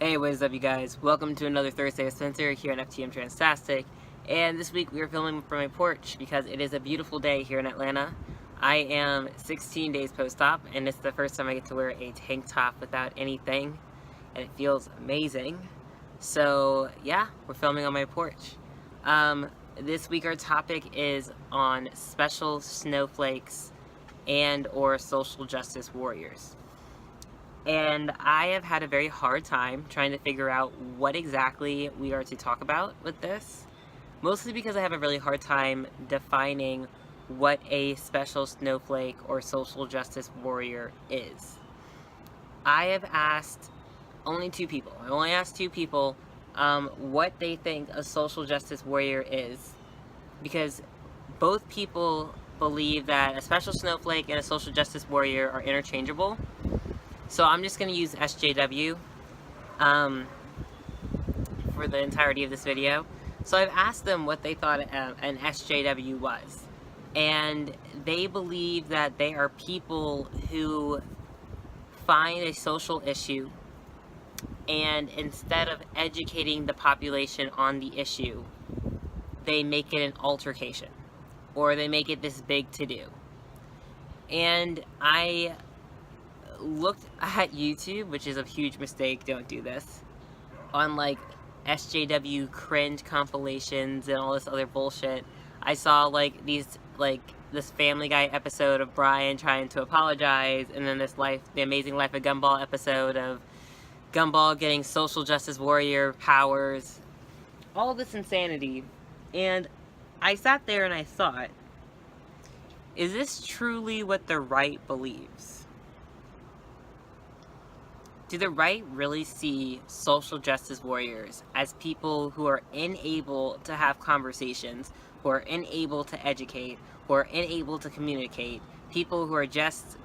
Hey, what is up, you guys? Welcome to another Thursday with Spencer here on FTM Transtastic. And this week we are filming from my porch because it is a beautiful day here in Atlanta. I am 16 days post-op, and it's the first time I get to wear a tank top without anything, and it feels amazing. So, yeah, we're filming on my porch. This week our topic is on special snowflakes and or social justice warriors. And I have had a very hard time trying to figure out what exactly we are to talk about with this. Mostly because I have a really hard time defining what a special snowflake or social justice warrior is. I have asked only two people. I only asked two people what they think a social justice warrior is. Because both people believe that a special snowflake and a social justice warrior are interchangeable. So I'm just going to use SJW for the entirety of this video. So I've asked them what they thought an SJW was. And they believe that they are people who find a social issue, and instead of educating the population on the issue, they make it an altercation. Or they make it this big to-do. And I looked at YouTube, which is a huge mistake, don't do this, on like SJW cringe compilations and all this other bullshit. I saw like this Family Guy episode of Brian trying to apologize, and then the Amazing Life of Gumball episode of Gumball getting social justice warrior powers. All this insanity. And I sat there and I thought, is this truly what the right believes? Do the right really see social justice warriors as people who are unable to have conversations, who are unable to educate, who are unable to communicate, people who are just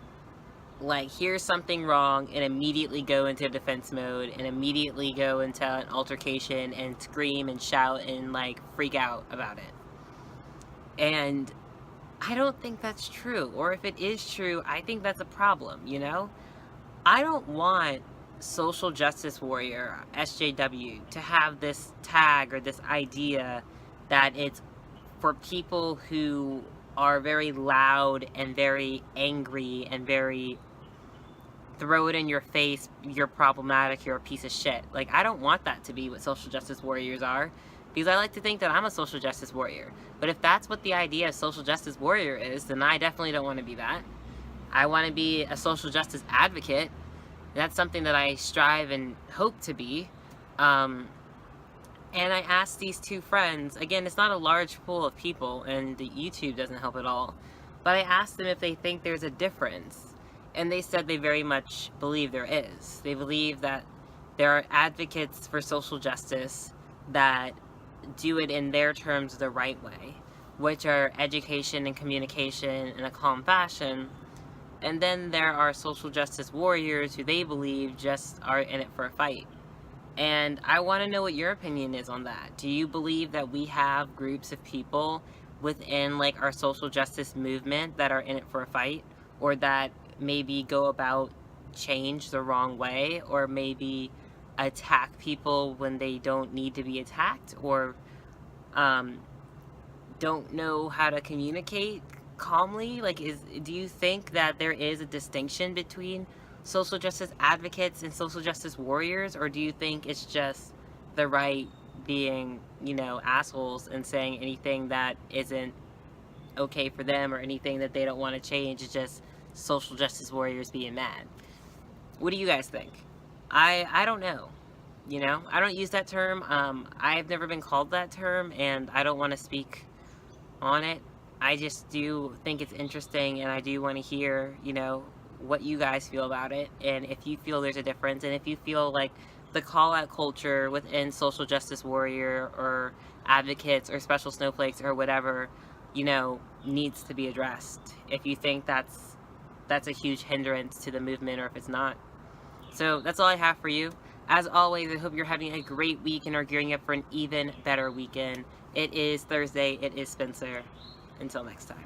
like, here's something wrong, and immediately go into defense mode, and immediately go into an altercation, and scream and shout and like freak out about it? And I don't think that's true. Or if it is true, I think that's a problem, you know? I don't want social justice warrior, SJW, to have this tag or this idea that it's for people who are very loud and very angry and very throw it in your face, you're problematic, you're a piece of shit. Like, I don't want that to be what social justice warriors are, because I like to think that I'm a social justice warrior. But if that's what the idea of social justice warrior is, then I definitely don't want to be that. I want to be a social justice advocate. That's something that I strive and hope to be. And I asked these two friends, again, it's not a large pool of people, and the YouTube doesn't help at all, but I asked them if they think there's a difference. And they said they very much believe there is. They believe that there are advocates for social justice that do it in their terms the right way, which are education and communication in a calm fashion. And then there are social justice warriors who they believe just are in it for a fight. And I want to know what your opinion is on that. Do you believe that we have groups of people within like our social justice movement that are in it for a fight, or that maybe go about change the wrong way, or maybe attack people when they don't need to be attacked, or don't know how to communicate calmly? Like, do you think that there is a distinction between social justice advocates and social justice warriors, or do you think it's just the right being, you know, assholes and saying anything that isn't okay for them, or anything that they don't want to change is just social justice warriors being mad? What do you guys think? I don't know. You know, I don't use that term. I've never been called that term, and I don't want to speak on it. I just do think it's interesting, and I do want to hear, you know, what you guys feel about it, and if you feel there's a difference, and if you feel like the call-out culture within social justice warrior or advocates or special snowflakes or whatever, you know, needs to be addressed. If you think that's a huge hindrance to the movement, or if it's not. So that's all I have for you. As always, I hope you're having a great week and are gearing up for an even better weekend. It is Thursday. It is Spencer. Until next time.